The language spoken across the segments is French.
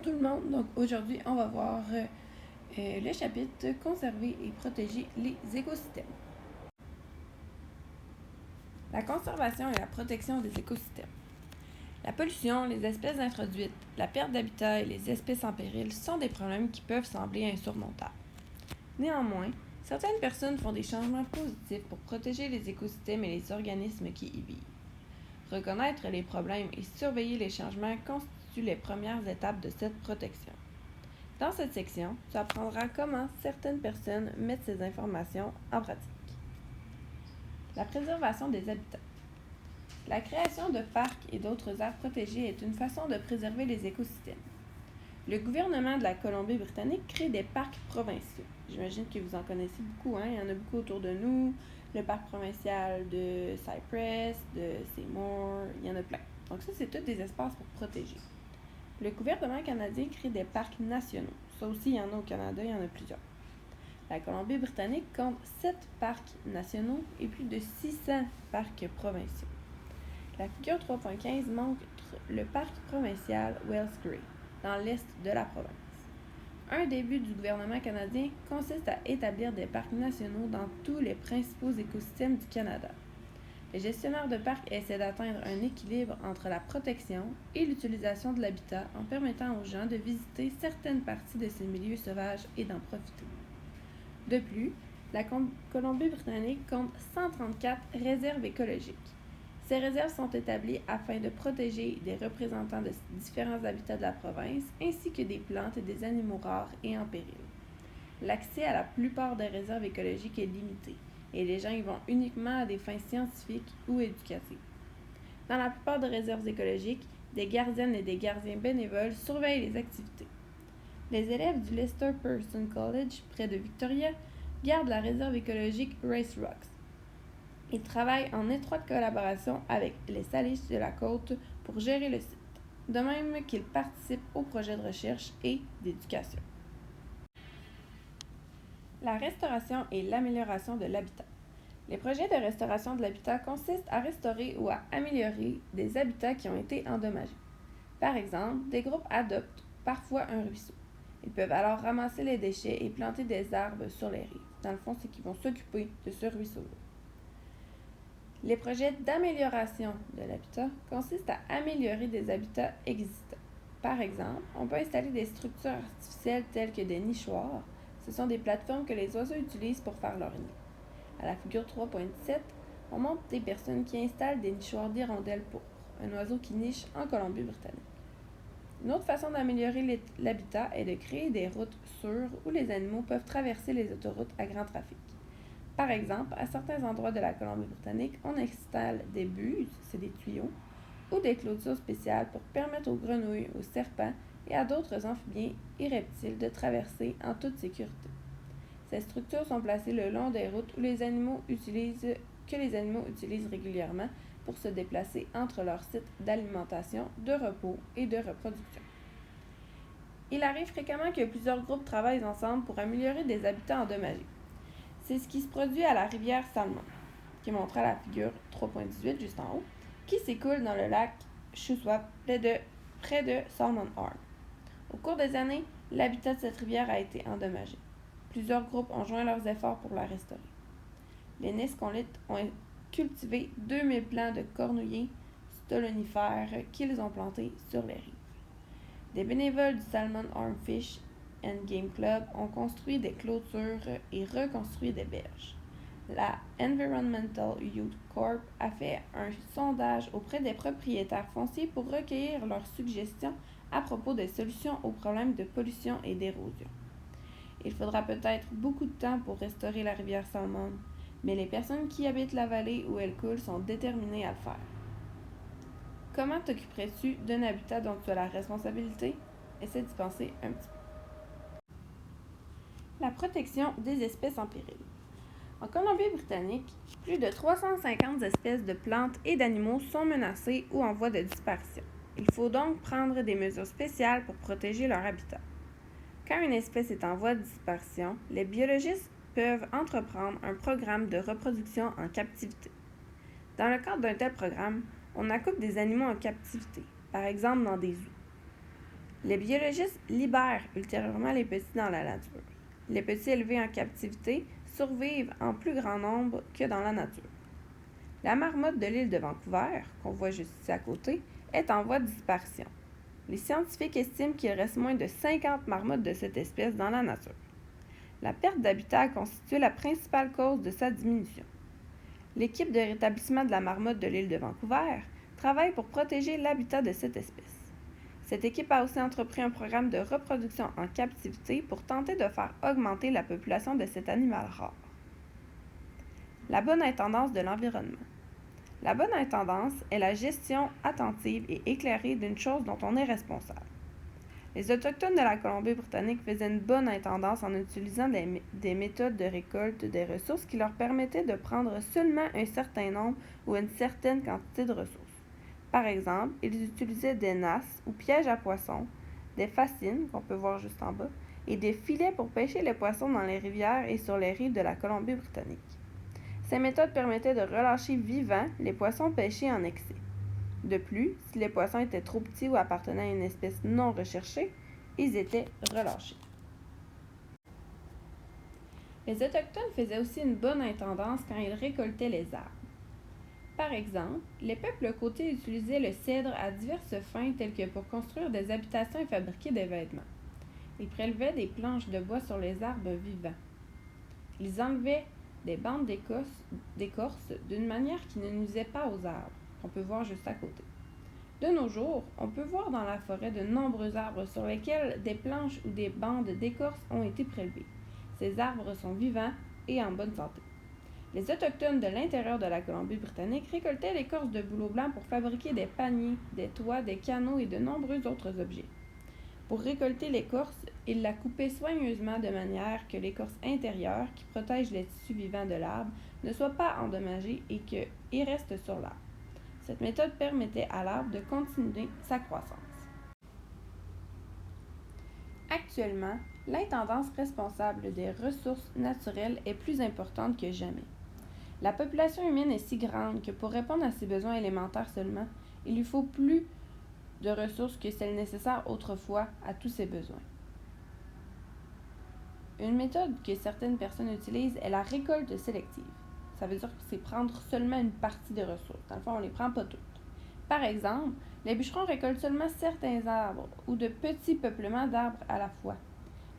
tout le monde, donc aujourd'hui on va voir le chapitre Conserver et protéger les écosystèmes. La conservation et la protection des écosystèmes. La pollution, les espèces introduites, la perte d'habitat et les espèces en péril sont des problèmes qui peuvent sembler insurmontables. Néanmoins, certaines personnes font des changements positifs pour protéger les écosystèmes et les organismes qui y vivent. Reconnaître les problèmes et surveiller les changements constituent les premières étapes de cette protection. Dans cette section, tu apprendras comment certaines personnes mettent ces informations en pratique. La préservation des habitats. La création de parcs et d'autres aires protégées est une façon de préserver les écosystèmes. Le gouvernement de la Colombie-Britannique crée des parcs provinciaux. J'imagine que vous en connaissez beaucoup, il y en a beaucoup autour de nous. Le parc provincial de Cypress, de Seymour, il y en a plein. Donc ça, c'est tous des espaces pour protéger. Le gouvernement canadien crée des parcs nationaux. Ça aussi, il y en a au Canada, il y en a plusieurs. La Colombie-Britannique compte 7 parcs nationaux et plus de 600 parcs provinciaux. La figure 3.15 montre le parc provincial Wells Grey, dans l'est de la province. Un des buts du gouvernement canadien consiste à établir des parcs nationaux dans tous les principaux écosystèmes du Canada. Les gestionnaires de parcs essaient d'atteindre un équilibre entre la protection et l'utilisation de l'habitat en permettant aux gens de visiter certaines parties de ces milieux sauvages et d'en profiter. De plus, la Colombie-Britannique compte 134 réserves écologiques. Ces réserves sont établies afin de protéger des représentants de différents habitats de la province, ainsi que des plantes et des animaux rares et en péril. L'accès à la plupart des réserves écologiques est limité, et les gens y vont uniquement à des fins scientifiques ou éducatives. Dans la plupart des réserves écologiques, des gardiennes et des gardiens bénévoles surveillent les activités. Les élèves du Lester Pearson College, près de Victoria, gardent la réserve écologique Race Rocks. Ils travaillent en étroite collaboration avec les Salish de la côte pour gérer le site, de même qu'ils participent aux projets de recherche et d'éducation. La restauration et l'amélioration de l'habitat. Les projets de restauration de l'habitat consistent à restaurer ou à améliorer des habitats qui ont été endommagés. Par exemple, des groupes adoptent parfois un ruisseau. Ils peuvent alors ramasser les déchets et planter des arbres sur les rives. Dans le fond, c'est qu'ils vont s'occuper de ce ruisseau-là. Les projets d'amélioration de l'habitat consistent à améliorer des habitats existants. Par exemple, on peut installer des structures artificielles telles que des nichoirs. Ce sont des plateformes que les oiseaux utilisent pour faire leur nid. À la figure 3.7, on montre des personnes qui installent des nichoirs d'hirondelles pourpres, un oiseau qui niche en Colombie-Britannique. Une autre façon d'améliorer l'habitat est de créer des routes sûres où les animaux peuvent traverser les autoroutes à grand trafic. Par exemple, à certains endroits de la Colombie-Britannique, on installe des buses, c'est des tuyaux, ou des clôtures spéciales pour permettre aux grenouilles, aux serpents et à d'autres amphibiens et reptiles de traverser en toute sécurité. Ces structures sont placées le long des routes que les animaux utilisent régulièrement pour se déplacer entre leurs sites d'alimentation, de repos et de reproduction. Il arrive fréquemment que plusieurs groupes travaillent ensemble pour améliorer des habitats endommagés. C'est ce qui se produit à la rivière Salmon, qui est montrée à la figure 3.18 juste en haut, qui s'écoule dans le lac Shuswap près de Salmon Arm. Au cours des années, l'habitat de cette rivière a été endommagé. Plusieurs groupes ont joint leurs efforts pour la restaurer. Les Nisconlites ont cultivé 2000 plants de cornouillers stolonifères qu'ils ont plantés sur les rives. Des bénévoles du Salmon Arm Fish and Game Club ont construit des clôtures et reconstruit des berges. La Environmental Youth Corp a fait un sondage auprès des propriétaires fonciers pour recueillir leurs suggestions à propos des solutions aux problèmes de pollution et d'érosion. Il faudra peut-être beaucoup de temps pour restaurer la rivière Salmon, mais les personnes qui habitent la vallée où elle coule sont déterminées à le faire. Comment t'occuperais-tu d'un habitat dont tu as la responsabilité? Essaie d'y penser un petit peu. La protection des espèces en péril. En Colombie-Britannique, plus de 350 espèces de plantes et d'animaux sont menacées ou en voie de disparition. Il faut donc prendre des mesures spéciales pour protéger leur habitat. Quand une espèce est en voie de disparition, les biologistes peuvent entreprendre un programme de reproduction en captivité. Dans le cadre d'un tel programme, on accouple des animaux en captivité, par exemple dans des zoos. Les biologistes libèrent ultérieurement les petits dans la nature. Les petits élevés en captivité survivent en plus grand nombre que dans la nature. La marmotte de l'île de Vancouver, qu'on voit juste ici à côté, est en voie de disparition. Les scientifiques estiment qu'il reste moins de 50 marmottes de cette espèce dans la nature. La perte d'habitat a constitué la principale cause de sa diminution. L'équipe de rétablissement de la marmotte de l'île de Vancouver travaille pour protéger l'habitat de cette espèce. Cette équipe a aussi entrepris un programme de reproduction en captivité pour tenter de faire augmenter la population de cet animal rare. La bonne intendance de l'environnement. La bonne intendance est la gestion attentive et éclairée d'une chose dont on est responsable. Les Autochtones de la Colombie-Britannique faisaient une bonne intendance en utilisant des méthodes de récolte des ressources qui leur permettaient de prendre seulement un certain nombre ou une certaine quantité de ressources. Par exemple, ils utilisaient des nasses ou pièges à poissons, des fascines, qu'on peut voir juste en bas, et des filets pour pêcher les poissons dans les rivières et sur les rives de la Colombie-Britannique. Ces méthodes permettaient de relâcher vivants les poissons pêchés en excès. De plus, si les poissons étaient trop petits ou appartenaient à une espèce non recherchée, ils étaient relâchés. Les Autochtones faisaient aussi une bonne intendance quand ils récoltaient les arbres. Par exemple, les peuples côtiers utilisaient le cèdre à diverses fins telles que pour construire des habitations et fabriquer des vêtements. Ils prélevaient des planches de bois sur les arbres vivants. Ils enlevaient des bandes d'écorce d'une manière qui ne nuisait pas aux arbres, qu'on peut voir juste à côté. De nos jours, on peut voir dans la forêt de nombreux arbres sur lesquels des planches ou des bandes d'écorce ont été prélevées. Ces arbres sont vivants et en bonne santé. Les Autochtones de l'intérieur de la Colombie-Britannique récoltaient l'écorce de bouleau blanc pour fabriquer des paniers, des toits, des canots et de nombreux autres objets. Pour récolter l'écorce, ils la coupaient soigneusement de manière que l'écorce intérieure, qui protège les tissus vivants de l'arbre, ne soit pas endommagée et qu'il reste sur l'arbre. Cette méthode permettait à l'arbre de continuer sa croissance. Actuellement, l'intendance responsable des ressources naturelles est plus importante que jamais. La population humaine est si grande que pour répondre à ses besoins élémentaires seulement, il lui faut plus de ressources que celles nécessaires autrefois à tous ces besoins. Une méthode que certaines personnes utilisent est la récolte sélective. Ça veut dire que c'est prendre seulement une partie des ressources. Dans le fond, on ne les prend pas toutes. Par exemple, les bûcherons récoltent seulement certains arbres ou de petits peuplements d'arbres à la fois.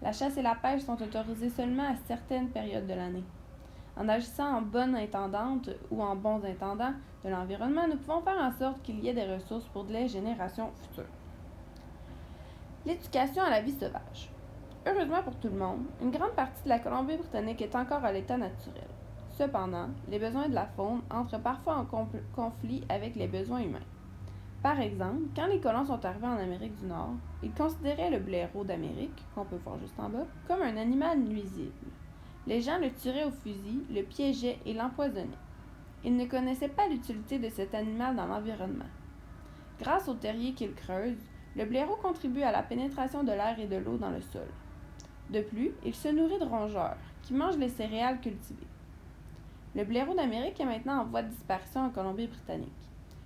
La chasse et la pêche sont autorisées seulement à certaines périodes de l'année. En agissant en bonne intendante ou en bons intendants de l'environnement, nous pouvons faire en sorte qu'il y ait des ressources pour les générations futures. L'éducation à la vie sauvage. Heureusement pour tout le monde, une grande partie de la Colombie-Britannique est encore à l'état naturel. Cependant, les besoins de la faune entrent parfois en conflit avec les besoins humains. Par exemple, quand les colons sont arrivés en Amérique du Nord, ils considéraient le blaireau d'Amérique, qu'on peut voir juste en bas, comme un animal nuisible. Les gens le tiraient au fusil, le piégeaient et l'empoisonnaient. Ils ne connaissaient pas l'utilité de cet animal dans l'environnement. Grâce aux terriers qu'il creuse, le blaireau contribue à la pénétration de l'air et de l'eau dans le sol. De plus, il se nourrit de rongeurs, qui mangent les céréales cultivées. Le blaireau d'Amérique est maintenant en voie de disparition en Colombie-Britannique.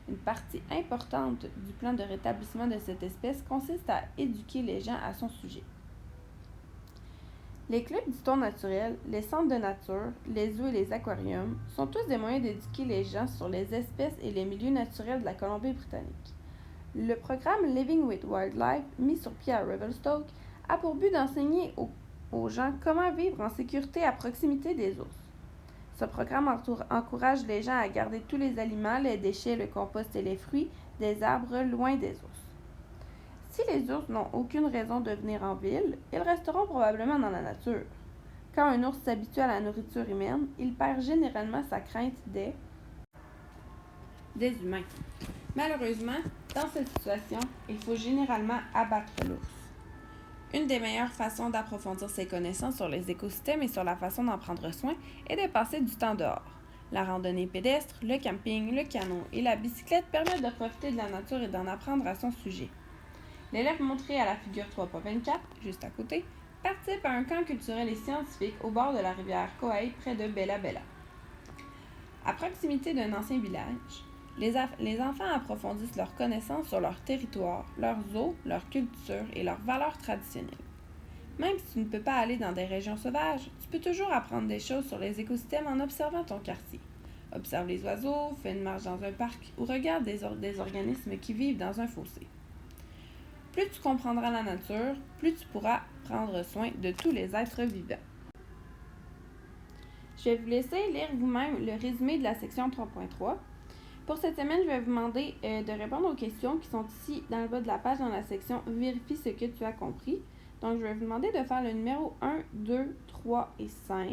Une partie importante du plan de rétablissement de cette espèce consiste à éduquer les gens à son sujet. Les clubs d'histoire naturelle, les centres de nature, les zoos et les aquariums sont tous des moyens d'éduquer les gens sur les espèces et les milieux naturels de la Colombie-Britannique. Le programme Living with Wildlife, mis sur pied à Revelstoke, a pour but d'enseigner aux gens comment vivre en sécurité à proximité des ours. Ce programme encourage les gens à garder tous les aliments, les déchets, le compost et les fruits des arbres loin des ours. Si les ours n'ont aucune raison de venir en ville, ils resteront probablement dans la nature. Quand un ours s'habitue à la nourriture humaine, il perd généralement sa crainte des humains. Malheureusement, dans cette situation, il faut généralement abattre l'ours. Une des meilleures façons d'approfondir ses connaissances sur les écosystèmes et sur la façon d'en prendre soin est de passer du temps dehors. La randonnée pédestre, le camping, le canot et la bicyclette permettent de profiter de la nature et d'en apprendre à son sujet. L'élève montré à la figure 3.24, juste à côté, participe à un camp culturel et scientifique au bord de la rivière Coay près de Bella Bella. À proximité d'un ancien village, Les enfants approfondissent leurs connaissances sur leur territoire, leurs eaux, leur culture et leurs valeurs traditionnelles. Même si tu ne peux pas aller dans des régions sauvages, tu peux toujours apprendre des choses sur les écosystèmes en observant ton quartier. Observe les oiseaux, fais une marche dans un parc ou regarde des organismes qui vivent dans un fossé. Plus tu comprendras la nature, plus tu pourras prendre soin de tous les êtres vivants. Je vais vous laisser lire vous-même le résumé de la section 3.3. Pour cette semaine, je vais vous demander de répondre aux questions qui sont ici dans le bas de la page dans la section « Vérifie ce que tu as compris ». Donc, je vais vous demander de faire le numéro 1, 2, 3 et 5.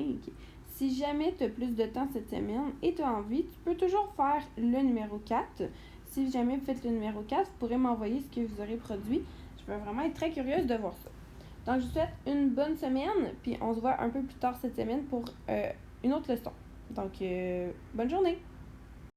Si jamais tu as plus de temps cette semaine et tu as envie, tu peux toujours faire le numéro 4. Si jamais vous faites le numéro 4, vous pourrez m'envoyer ce que vous aurez produit. Je vais vraiment être très curieuse de voir ça. Donc, je vous souhaite une bonne semaine, puis on se voit un peu plus tard cette semaine pour une autre leçon. Donc, bonne journée!